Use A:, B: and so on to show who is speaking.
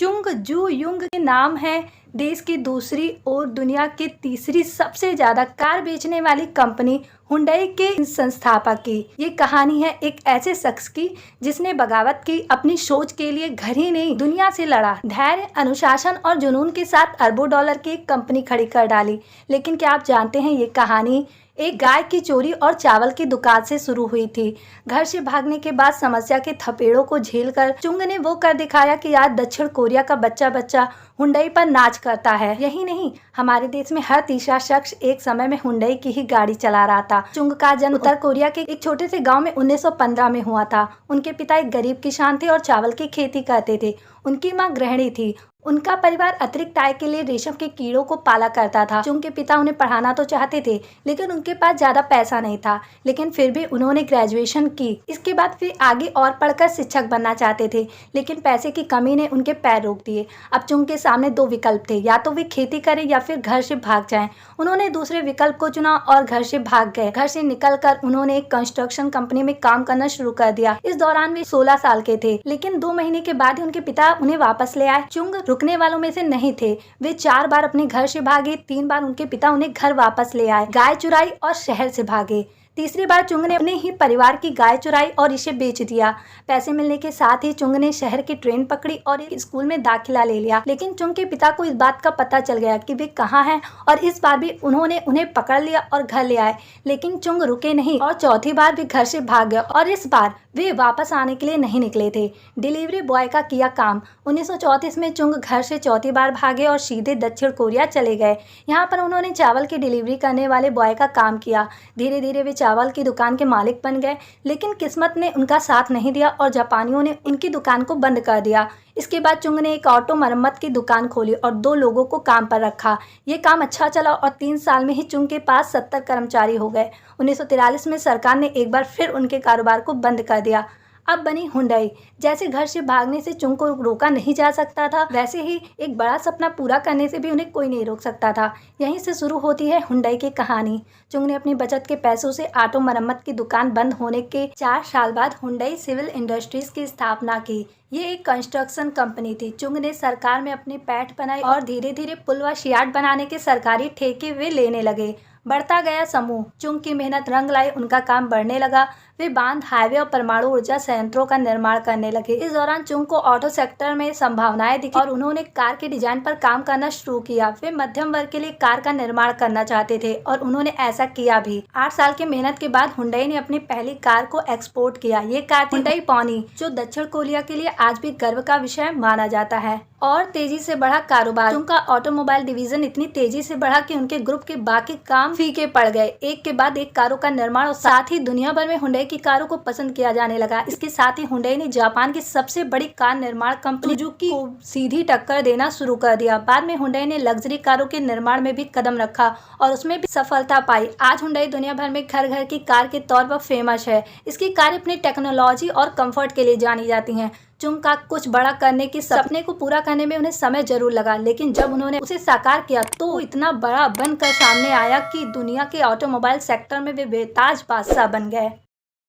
A: चुंग जू युंग के नाम है। देश की दूसरी और दुनिया की तीसरी सबसे ज्यादा कार बेचने वाली कंपनी हुंडई के संस्थापक की ये कहानी है एक ऐसे शख्स की जिसने बगावत की, अपनी सोच के लिए घर ही नहीं दुनिया से लड़ा, धैर्य, अनुशासन और जुनून के साथ अरबों डॉलर की एक कंपनी खड़ी कर डाली। लेकिन क्या आप जानते हैं ये कहानी एक गाय की चोरी और चावल की दुकान से शुरू हुई थी। घर से भागने के बाद समस्या के थपेड़ों को झेलकर चुंग ने वो कर दिखाया कि आज दक्षिण कोरिया का बच्चा बच्चा हुंडई पर नाच करता है। यही नहीं, हमारे देश में हर तीसरा शख्स एक समय में हुंडई की ही गाड़ी चला रहा था। चुंग का जन्म उत्तर कोरिया के एक छोटे से गांव में 1915 में हुआ था। उनके पिता एक गरीब किसान थे और चावल की खेती करते थे। उनकी मां गृहिणी थी। उनका परिवार अतिरिक्त आय के लिए रेशम के कीड़ों को पाला करता था। चुंग के पिता उन्हें पढ़ाना तो चाहते थे, लेकिन उनके पास ज्यादा पैसा नहीं था। लेकिन फिर भी उन्होंने ग्रेजुएशन की। इसके बाद वे आगे और पढ़कर शिक्षक बनना चाहते थे, लेकिन पैसे की कमी ने उनके पैर रोक दिए। अब चुंग के सामने दो विकल्प थे, या तो वे खेती करें या फिर घर से भाग जाएं। उन्होंने दूसरे विकल्प को चुना और घर से भाग गए। घर से निकलकर उन्होंने एक कंस्ट्रक्शन कंपनी में काम करना शुरू कर दिया। इस दौरान वे 16 साल के थे, लेकिन 2 महीने के बाद ही उनके पिता उन्हें वापस ले आए। चुंग रुकने वालों में से नहीं थे। वे 4 बार अपने घर से भागे, 3 बार उनके पिता उन्हें घर वापस ले आए, गाय चुराई और शहर से भागे। तीसरी बार चुंग ने अपने ही परिवार की गाय चुराई और इसे बेच दिया। पैसे मिलने के साथ ही चुंग ने शहर की ट्रेन पकड़ी और एक स्कूल में दाखिला ले लिया। लेकिन चुंग के पिता को इस बात का पता चल गया कि वे कहाँ हैं और इस बार भी उन्होंने उन्हें पकड़ लिया और घर ले आए। लेकिन चुंग रुके नहीं और चौथी बार भी घर से भाग गए और इस बार वे वापस आने के लिए नहीं निकले थे। डिलीवरी बॉय का किया काम। 1934 में चुंग घर से चौथी बार भागे और सीधे दक्षिण कोरिया चले गए। यहाँ पर उन्होंने चावल की डिलीवरी करने वाले बॉय का काम किया। धीरे धीरे वे चावल की दुकान के मालिक बन गए, लेकिन किस्मत ने उनका साथ नहीं दिया और जापानियों ने उनकी दुकान को बंद कर दिया। इसके बाद चुंग ने एक ऑटो मरम्मत की दुकान खोली और 2 लोगों को काम पर रखा। ये काम अच्छा चला और 3 साल में ही चुंग के पास 70 कर्मचारी हो गए। 1943 में सरकार ने एक बार फिर उनके कारोबार को बंद कर दिया। अब बनी हुंडई। जैसे घर से भागने से चुंग को रोका नहीं जा सकता था, वैसे ही एक बड़ा सपना पूरा करने से भी उन्हें कोई नहीं रोक सकता था। यहीं से शुरू होती है हुंडई की कहानी। चुंग ने अपनी बचत के पैसों से ऑटो मरम्मत की दुकान बंद होने के 4 साल बाद हुंडई सिविल इंडस्ट्रीज की स्थापना की। ये एक कंस्ट्रक्शन कंपनी थी। चुंग ने सरकार में अपनी पैठ बनाई और धीरे धीरे पुल व यार्ड बनाने के सरकारी ठेके वे लेने लगे। बढ़ता गया समूह। चुंग की मेहनत रंग लाई, उनका काम बढ़ने लगा। वे बांध, हाईवे और परमाणु ऊर्जा संयंत्रों का निर्माण करने लगे। इस दौरान चुंग को ऑटो सेक्टर में संभावनाएं दिखी और उन्होंने कार के डिजाइन पर काम करना शुरू किया। वे मध्यम वर्ग के लिए कार का निर्माण करना चाहते थे और उन्होंने ऐसा किया भी। 8 साल की मेहनत के बाद हुंडई ने अपनी पहली कार को एक्सपोर्ट किया। ये कार थी हुंडई पॉनी, जो दक्षिण कोरिया के लिए आज भी गर्व का विषय माना जाता है। और तेजी से बढ़ा कारोबार। चुंग का ऑटोमोबाइल डिवीजन इतनी तेजी से बढ़ा कि उनके ग्रुप के बाकी काम फीके पड़ गए। एक के बाद एक कारों का निर्माण और साथ ही दुनिया भर में हुंडई की कारों को पसंद किया जाने लगा। इसके साथ ही हुंडई ने जापान की सबसे बड़ी कार निर्माण कंपनी सुजुकी को सीधी टक्कर देना शुरू कर दिया। बाद में हुंडई ने लग्जरी कारों के निर्माण में भी कदम रखा और उसमें भी सफलता पाई। आज हुंडई दुनिया भर में घर घर की कार के तौर पर फेमस है। इसकी कार अपनी टेक्नोलॉजी और कंफर्ट के लिए जानी जाती हैं। चुंग का कुछ बड़ा करने के सपने को पूरा करने में उन्हें समय जरूर लगा, लेकिन जब उन्होंने उसे साकार किया तो इतना बड़ा बनकर सामने आया कि दुनिया के ऑटोमोबाइल सेक्टर में वे बेताज बादशाह बन गए।